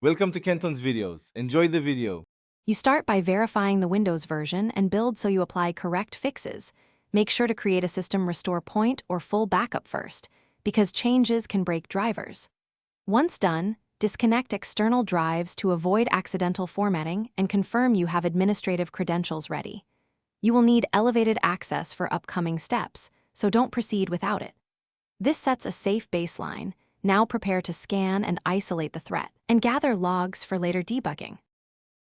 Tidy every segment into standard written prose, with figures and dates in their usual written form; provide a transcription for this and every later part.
Welcome to Kenton's videos. Enjoy the video. You start by verifying the Windows version and build so you apply correct fixes. Make sure to create a system restore point or full backup first, because changes can break drivers. Once done, disconnect external drives to avoid accidental formatting and confirm you have administrative credentials ready. You will need elevated access for upcoming steps, so don't proceed without it. This sets a safe baseline. Now prepare to scan and isolate the threat, and gather logs for later debugging.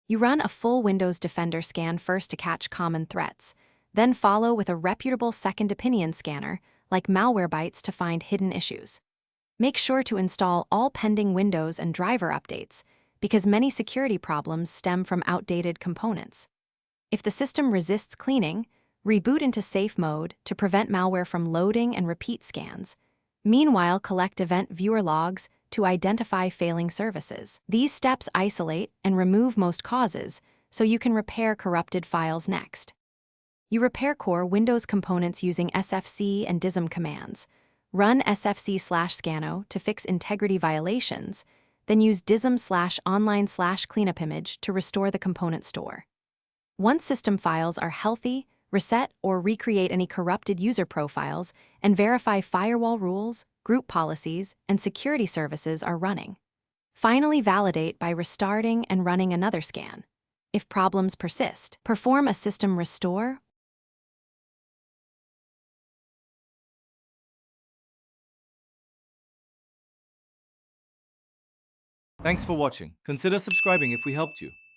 You run a full Windows Defender scan first to catch common threats, then follow with a reputable second opinion scanner, like Malwarebytes, to find hidden issues. Make sure to install all pending Windows and driver updates, because many security problems stem from outdated components. If the system resists cleaning, reboot into safe mode to prevent malware from loading and repeat scans. Meanwhile, collect event viewer logs to identify failing services. These steps isolate and remove most causes, so you can repair corrupted files next. You repair core Windows components using sfc and dism commands. Run sfc/scano to fix integrity violations, then use dism/online/cleanupimage to restore the component store. Once system files are healthy, reset or recreate any corrupted user profiles, and verify firewall rules, group policies, and security services are running. Finally, validate by restarting and running another scan. If problems persist, perform a system restore. Thanks for watching. Consider subscribing if we helped you.